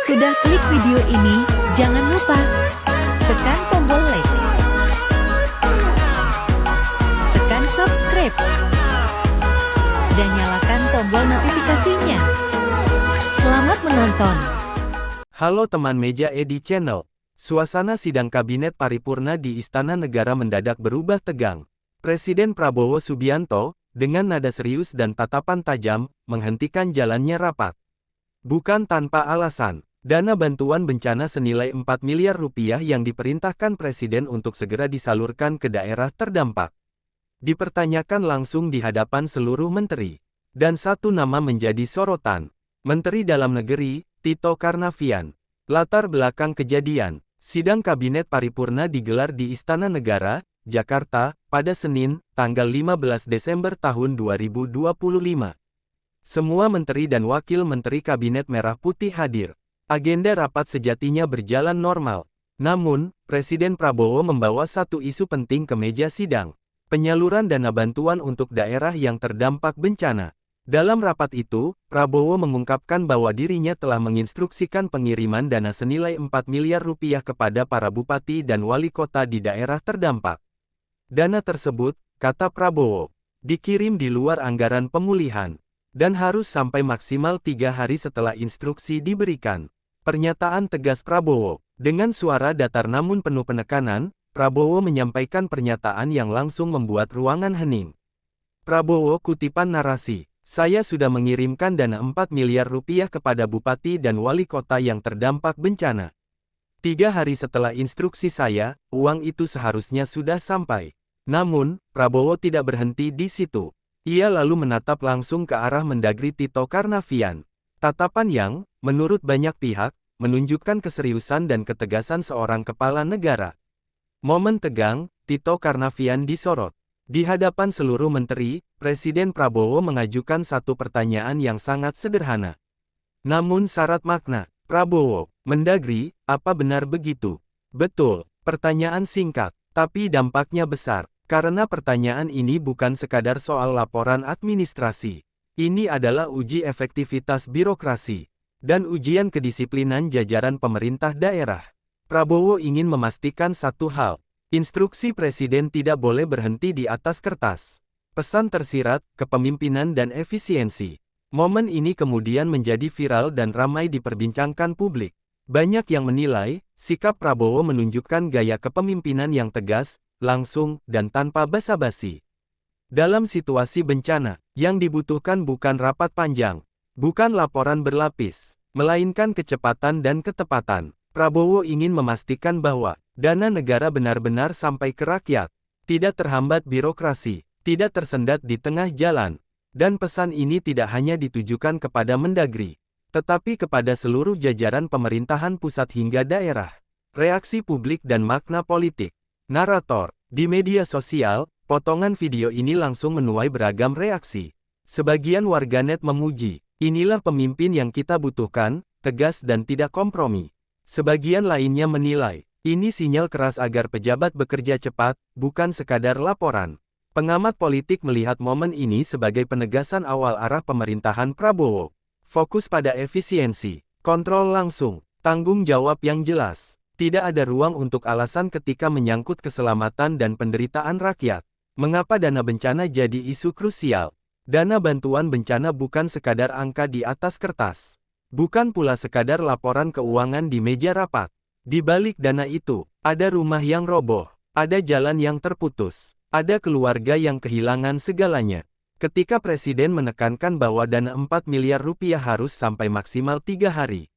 Sudah klik video ini, jangan lupa tekan tombol like, tekan subscribe, dan nyalakan tombol notifikasinya. Selamat menonton. Halo teman Meja Edi Channel. Suasana sidang Kabinet Paripurna di Istana Negara mendadak berubah tegang. Presiden Prabowo Subianto, dengan nada serius dan tatapan tajam, menghentikan jalannya rapat. Bukan tanpa alasan, dana bantuan bencana senilai 4 miliar rupiah yang diperintahkan Presiden untuk segera disalurkan ke daerah terdampak dipertanyakan langsung di hadapan seluruh menteri. Dan satu nama menjadi sorotan. Menteri Dalam Negeri, Tito Karnavian. Latar belakang kejadian, sidang Kabinet Paripurna digelar di Istana Negara, Jakarta, pada Senin, tanggal 15 Desember tahun 2025. Semua menteri dan wakil menteri Kabinet Merah Putih hadir. Agenda rapat sejatinya berjalan normal. Namun, Presiden Prabowo membawa satu isu penting ke meja sidang. Penyaluran dana bantuan untuk daerah yang terdampak bencana. Dalam rapat itu, Prabowo mengungkapkan bahwa dirinya telah menginstruksikan pengiriman dana senilai 4 miliar rupiah kepada para bupati dan wali kota di daerah terdampak. Dana tersebut, kata Prabowo, dikirim di luar anggaran pemulihan, dan harus sampai maksimal 3 hari setelah instruksi diberikan. Pernyataan tegas Prabowo, dengan suara datar namun penuh penekanan, Prabowo menyampaikan pernyataan yang langsung membuat ruangan hening. Prabowo kutipan narasi, saya sudah mengirimkan dana 4 miliar rupiah kepada bupati dan wali kota yang terdampak bencana. 3 hari setelah instruksi saya, uang itu seharusnya sudah sampai. Namun, Prabowo tidak berhenti di situ. Ia lalu menatap langsung ke arah Mendagri Tito Karnavian. Tatapan yang, menurut banyak pihak, menunjukkan keseriusan dan ketegasan seorang kepala negara. Momen tegang, Tito Karnavian disorot. Di hadapan seluruh menteri, Presiden Prabowo mengajukan satu pertanyaan yang sangat sederhana. Namun syarat makna. Prabowo, Mendagri, apa benar begitu? Betul, pertanyaan singkat, tapi dampaknya besar. Karena pertanyaan ini bukan sekadar soal laporan administrasi. Ini adalah uji efektivitas birokrasi dan ujian kedisiplinan jajaran pemerintah daerah. Prabowo ingin memastikan satu hal, instruksi Presiden tidak boleh berhenti di atas kertas. Pesan tersirat, kepemimpinan dan efisiensi. Momen ini kemudian menjadi viral dan ramai diperbincangkan publik. Banyak yang menilai, sikap Prabowo menunjukkan gaya kepemimpinan yang tegas, langsung, dan tanpa basa-basi. Dalam situasi bencana, yang dibutuhkan bukan rapat panjang, bukan laporan berlapis, melainkan kecepatan dan ketepatan. Prabowo ingin memastikan bahwa dana negara benar-benar sampai ke rakyat, tidak terhambat birokrasi, tidak tersendat di tengah jalan, dan pesan ini tidak hanya ditujukan kepada Mendagri, tetapi kepada seluruh jajaran pemerintahan pusat hingga daerah. Reaksi publik dan makna politik. Narator, di media sosial, potongan video ini langsung menuai beragam reaksi. Sebagian warganet memuji, inilah pemimpin yang kita butuhkan, tegas dan tidak kompromi. Sebagian lainnya menilai, ini sinyal keras agar pejabat bekerja cepat, bukan sekadar laporan. Pengamat politik melihat momen ini sebagai penegasan awal arah pemerintahan Prabowo. Fokus pada efisiensi, kontrol langsung, tanggung jawab yang jelas. Tidak ada ruang untuk alasan ketika menyangkut keselamatan dan penderitaan rakyat. Mengapa dana bencana jadi isu krusial? Dana bantuan bencana bukan sekadar angka di atas kertas. Bukan pula sekadar laporan keuangan di meja rapat. Di balik dana itu, ada rumah yang roboh, ada jalan yang terputus, ada keluarga yang kehilangan segalanya. Ketika Presiden menekankan bahwa dana 4 miliar rupiah harus sampai maksimal 3 hari.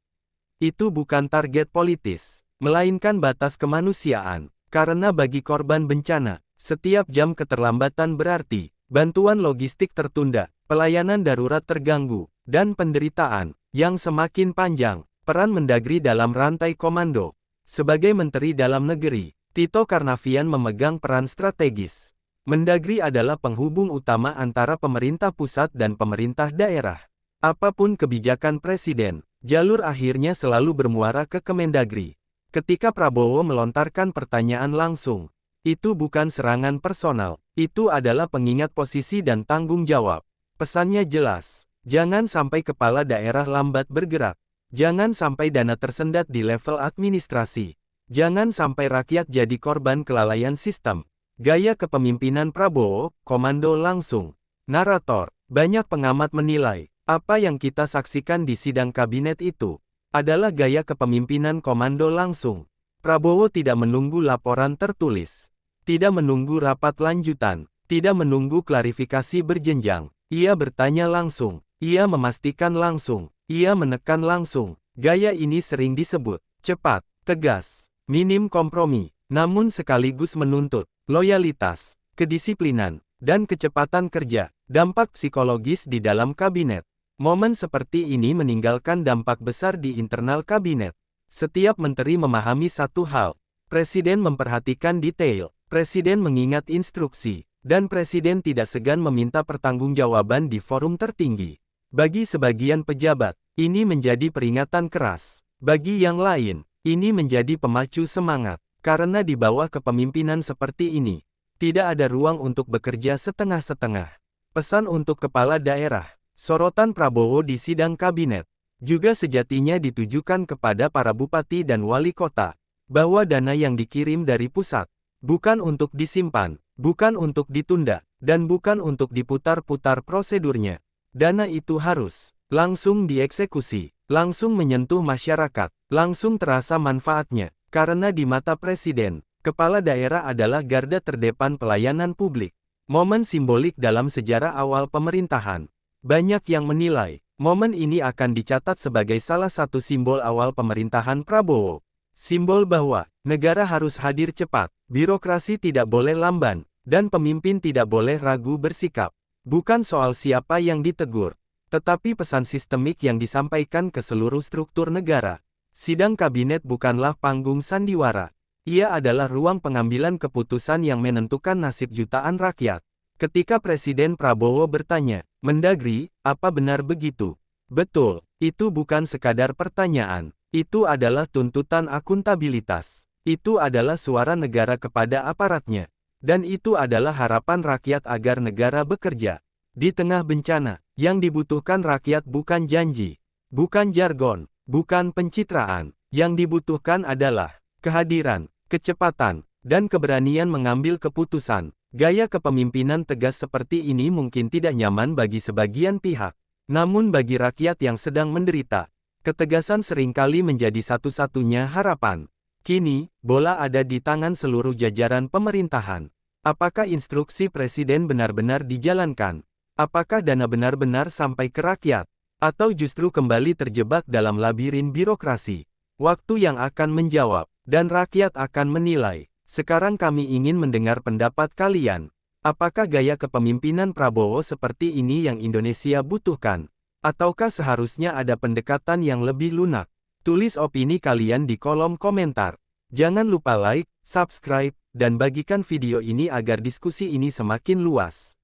Itu bukan target politis, melainkan batas kemanusiaan. Karena bagi korban bencana, setiap jam keterlambatan berarti bantuan logistik tertunda, pelayanan darurat terganggu, dan penderitaan yang semakin panjang. Peran Mendagri dalam rantai komando. Sebagai Menteri Dalam Negeri, Tito Karnavian memegang peran strategis. Mendagri adalah penghubung utama antara pemerintah pusat dan pemerintah daerah. Apapun kebijakan Presiden, jalur akhirnya selalu bermuara ke Kemendagri. Ketika Prabowo melontarkan pertanyaan langsung, itu bukan serangan personal, itu adalah pengingat posisi dan tanggung jawab. Pesannya jelas, jangan sampai kepala daerah lambat bergerak. Jangan sampai dana tersendat di level administrasi. Jangan sampai rakyat jadi korban kelalaian sistem. Gaya kepemimpinan Prabowo, komando langsung. Narator, banyak pengamat menilai, apa yang kita saksikan di sidang kabinet itu adalah gaya kepemimpinan komando langsung. Prabowo tidak menunggu laporan tertulis, tidak menunggu rapat lanjutan, tidak menunggu klarifikasi berjenjang. Ia bertanya langsung, ia memastikan langsung, ia menekan langsung. Gaya ini sering disebut cepat, tegas, minim kompromi, namun sekaligus menuntut loyalitas, kedisiplinan, dan kecepatan kerja. Dampak psikologis di dalam kabinet. Momen seperti ini meninggalkan dampak besar di internal kabinet. Setiap menteri memahami satu hal. Presiden memperhatikan detail, presiden mengingat instruksi, dan presiden tidak segan meminta pertanggungjawaban di forum tertinggi. Bagi sebagian pejabat, ini menjadi peringatan keras. Bagi yang lain, ini menjadi pemacu semangat. Karena di bawah kepemimpinan seperti ini, tidak ada ruang untuk bekerja setengah-setengah. Pesan untuk kepala daerah, sorotan Prabowo di sidang kabinet, juga sejatinya ditujukan kepada para bupati dan wali kota, bahwa dana yang dikirim dari pusat, bukan untuk disimpan, bukan untuk ditunda, dan bukan untuk diputar-putar prosedurnya. Dana itu harus langsung dieksekusi, langsung menyentuh masyarakat, langsung terasa manfaatnya, karena di mata presiden, kepala daerah adalah garda terdepan pelayanan publik. Momen simbolik dalam sejarah awal pemerintahan. Banyak yang menilai, momen ini akan dicatat sebagai salah satu simbol awal pemerintahan Prabowo. Simbol bahwa, negara harus hadir cepat, birokrasi tidak boleh lamban, dan pemimpin tidak boleh ragu bersikap. Bukan soal siapa yang ditegur, tetapi pesan sistemik yang disampaikan ke seluruh struktur negara. Sidang kabinet bukanlah panggung sandiwara. Ia adalah ruang pengambilan keputusan yang menentukan nasib jutaan rakyat. Ketika Presiden Prabowo bertanya, "Mendagri, apa benar begitu?" Betul, itu bukan sekadar pertanyaan. Itu adalah tuntutan akuntabilitas. Itu adalah suara negara kepada aparatnya. Dan itu adalah harapan rakyat agar negara bekerja. Di tengah bencana, yang dibutuhkan rakyat bukan janji, bukan jargon, bukan pencitraan. Yang dibutuhkan adalah kehadiran, kecepatan, dan keberanian mengambil keputusan. Gaya kepemimpinan tegas seperti ini mungkin tidak nyaman bagi sebagian pihak. Namun bagi rakyat yang sedang menderita, ketegasan seringkali menjadi satu-satunya harapan. Kini, bola ada di tangan seluruh jajaran pemerintahan. Apakah instruksi presiden benar-benar dijalankan? Apakah dana benar-benar sampai ke rakyat? Atau justru kembali terjebak dalam labirin birokrasi? Waktu yang akan menjawab, dan rakyat akan menilai. Sekarang kami ingin mendengar pendapat kalian. Apakah gaya kepemimpinan Prabowo seperti ini yang Indonesia butuhkan? Ataukah seharusnya ada pendekatan yang lebih lunak? Tulis opini kalian di kolom komentar. Jangan lupa like, subscribe, dan bagikan video ini agar diskusi ini semakin luas.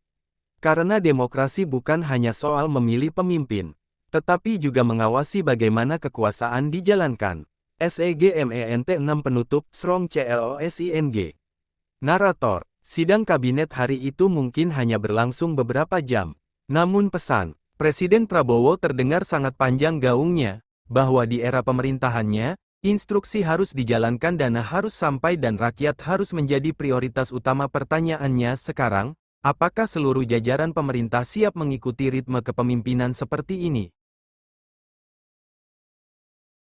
Karena demokrasi bukan hanya soal memilih pemimpin, tetapi juga mengawasi bagaimana kekuasaan dijalankan. SEGMENT 6 penutup Strong CLOSING. Narator, sidang kabinet hari itu mungkin hanya berlangsung beberapa jam. Namun pesan Presiden Prabowo terdengar sangat panjang gaungnya, bahwa di era pemerintahannya, instruksi harus dijalankan, dana harus sampai, dan rakyat harus menjadi prioritas utama. Pertanyaannya sekarang, apakah seluruh jajaran pemerintah siap mengikuti ritme kepemimpinan seperti ini?